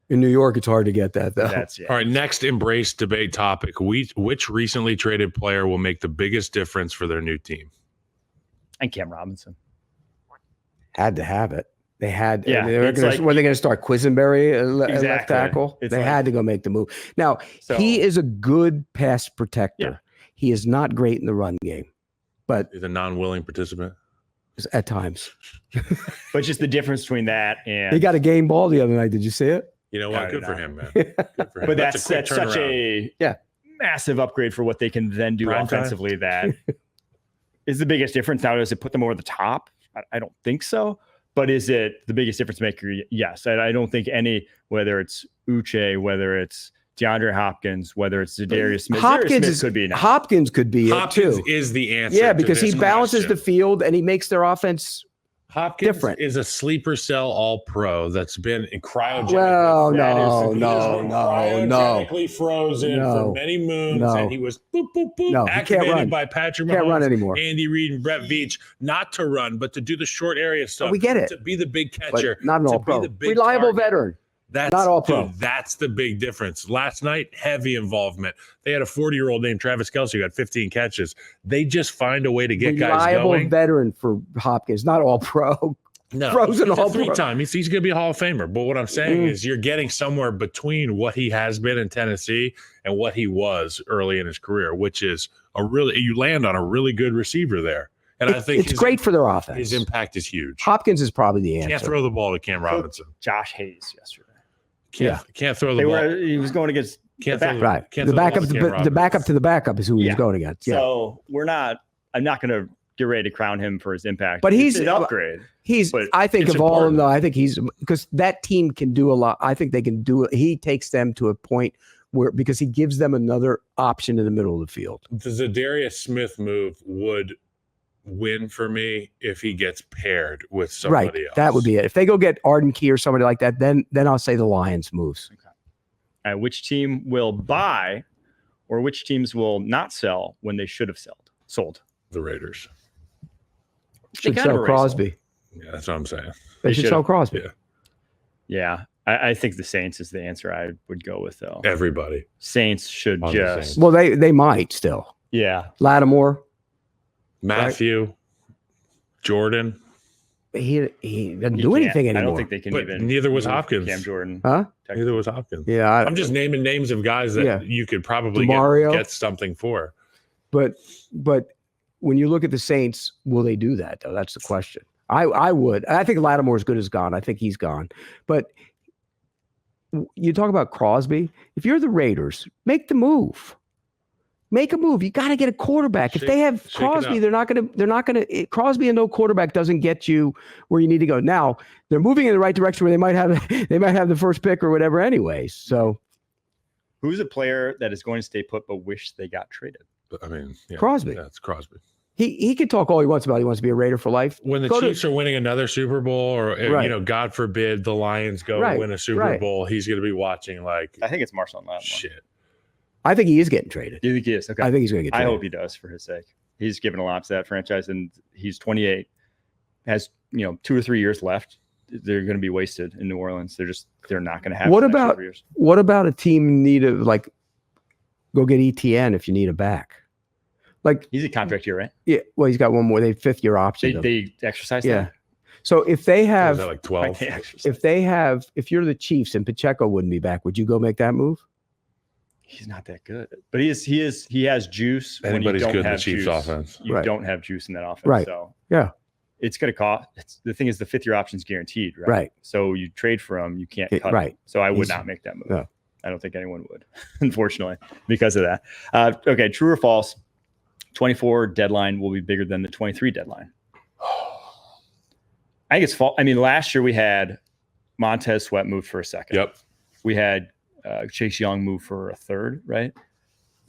In New York, it's hard to get that, though. All right, next embrace debate topic. Which recently traded player will make the biggest difference for their new team? And Cam Robinson. Had to have it. They had. Yeah, were they going to start Quisenberry at left tackle? They had to go make the move. Now, he is a good pass protector. Yeah. He is not great in the run game, but he's a non-willing participant at times. But just the difference between that and he got a game ball the other night. Did you see it? You know what? Good for him, man. Good for him. But that's such a massive upgrade for what they can then do offensively. That is the biggest difference. Now, does it put them over the top? I don't think so. But is it the biggest difference maker? Yes. I don't think whether it's Uche, whether it's DeAndre Hopkins, whether it's Zadarius Smith, Hopkins could be it too. Is the answer. Yeah, because he balances the field and he makes their offense Hopkins different. Is a sleeper cell all-pro that's been cryogenically frozen for many moons, and he was activated by Patrick Mahomes, can't run anymore. Andy Reid, and Brett Veach, not to run, but to do the short area stuff. We get it. To be the big catcher, but not an all-pro. Reliable veteran. That's not all pro. That's the big difference. Last night, heavy involvement. They had a 40-year-old named Travis Kelce who had 15 catches. They just find a way to get guys going. Reliable veteran for Hopkins, not all pro. No, frozen he's all a three-time. He's going to be a Hall of Famer. But what I'm saying is you're getting somewhere between what he has been in Tennessee and what he was early in his career, which is you land on a really good receiver there. And I think it's great for their offense. His impact is huge. Hopkins is probably the answer. Can't throw the ball to Cam Robinson. Josh Hayes yesterday. Can't throw the ball. He was going against the backup to the backup is who he was going against. Yeah. So I'm not going to get ready to crown him for his impact. But he's an upgrade. I think of all of them, though, I think he's because that team can do a lot. I think they can do it. He takes them to a point because he gives them another option in the middle of the field. The Zadarius Smith move would win for me if he gets paired with somebody else. That would be it. If they go get Arden Key or somebody like that, then I'll say the Lions moves. Okay. Which team will buy or which teams will not sell when they should have sold? The Raiders. Should sell Crosby. Yeah, that's what I'm saying. They should sell Crosby. Yeah. I think the Saints is the answer I would go with, though. Everybody. Saints should just. Well, they might still. Yeah. Lattimore. Matthew, Jordan. He doesn't do anything anymore. I don't think they can even. Neither was Hopkins. Cam Jordan. Huh? Neither was Hopkins. Yeah. I'm just naming names of guys that you could probably get something for. But when you look at the Saints, will they do that, though? That's the question. I would. I think Lattimore's good as gone. I think he's gone. But you talk about Crosby. If you're the Raiders, make the move. Make a move. You got to get a quarterback. If they have Crosby, they're not going to. Crosby and no quarterback doesn't get you where you need to go. Now they're moving in the right direction where they might have the first pick or whatever. Anyways, so who's a player that is going to stay put but wish they got traded? I mean, Crosby. That's Crosby. He can talk all he wants about. He wants to be a Raider for life. When the Chiefs are winning another Super Bowl, or God forbid the Lions go win a Super Bowl, he's going to be watching like. I think it's Marshall Lattimore. Shit. I think he is getting traded. You think he is? Okay. I think he's going to get traded. I hope he does for his sake. He's given a lot to that franchise, and he's 28. Has 2 or 3 years left. They're going to be wasted in New Orleans. They're not going to have. What about a team need to go get ETN if you need a back? Like he's a contract year, right? Yeah. Well, he's got one more. They 5th-year option. They exercise that. Yeah. So if they have like 12, if you're the Chiefs and Pacheco wouldn't be back, would you go make that move? He's not that good, but he has juice. Anybody's when you don't good in have the Chiefs juice, offense. You don't have juice in that offense. Right. So yeah, it's going to cost. The thing is, the 5th-year option is guaranteed, right? Right. So you trade for him, you can't cut. Right. Him. So I would not make that move. No. I don't think anyone would, unfortunately, because of that. Okay, true or false? 24 deadline will be bigger than the 23 deadline. I think it's false. I mean, last year we had Montez Sweat move for a second. Yep. We had Chase Young move for a third, right?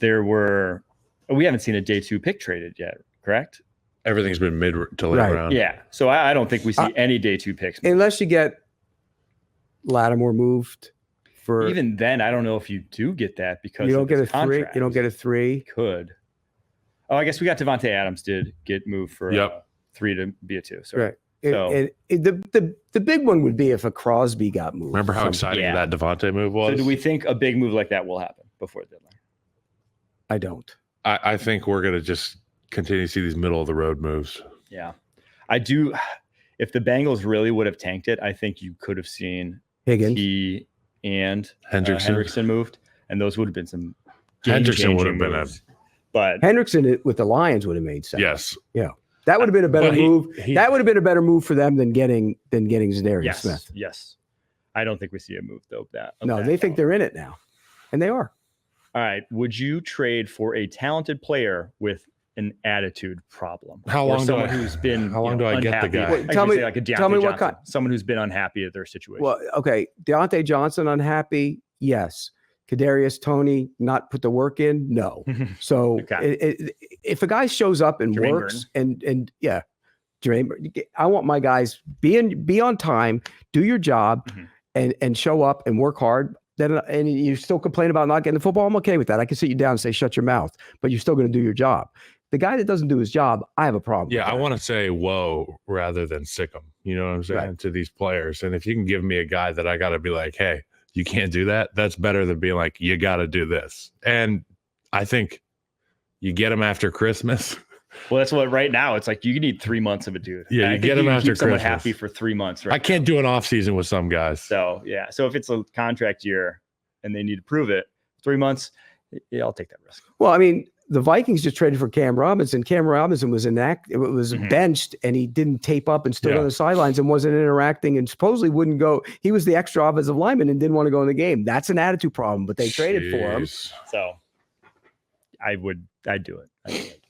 We haven't seen a day 2 pick traded yet, correct? Everything's been mid to late round. Yeah. So I don't think we see any day 2 picks. Unless you get Lattimore moved. Even then, I don't know if you do get that because you don't get a contract. 3. You don't get a 3. Could. Oh, I guess we got Devontae Adams did get moved for 3 to be a 2. So right. The big one would be if a Crosby got moved. Remember how exciting that Devontae move was? So do we think a big move like that will happen before the deadline? I don't. I think we're going to just continue to see these middle of the road moves. Yeah, I do. If the Bengals really would have tanked it, I think you could have seen Higgins he and Hendrickson moved, and those would have been some. Hendrickson would have been moves. But Hendrickson with the Lions would have made sense. Yes. Yeah. That would have been a better move. He, that would have been a better move for them than getting Zadarius Smith. Yes. I don't think we see a move though. No, they think they're in it now, and they are. All right. Would you trade for a talented player with an attitude problem? How long do I get the guy? Tell me what kind. Someone who's been unhappy at their situation. Well, okay, Deontay Johnson unhappy. Yes. Kadarius Toney not put the work in. No. So if a guy shows up and Jermaine works and Jermaine, I want my guys be on time, do your job, and show up and work hard. Then and you still complain about not getting the football. I'm okay with that. I can sit you down and say shut your mouth, but you're still going to do your job. The guy that doesn't do his job, I have a problem. Yeah, with I that. want to say whoa rather than sick him. You know what I'm saying to these players. And if you can give me a guy that I got to be like, hey, you can't do that. That's better than being like, you got to do this. And I think you get him after Christmas. Well, that's what right now it's like you need 3 months of a dude. Yeah, you get him after keep someone Christmas. happy for 3 months. Right I can't do an off season with some guys. So yeah. So if it's a contract year and they need to prove it, 3 months, yeah, I'll take that risk. Well, I mean, the Vikings just traded for Cam Robinson. Cam Robinson was benched and he didn't tape up and stood on the sidelines and wasn't interacting and supposedly wouldn't go. He was the extra offensive lineman and didn't want to go in the game. That's an attitude problem, but they traded for him. So I'd do it.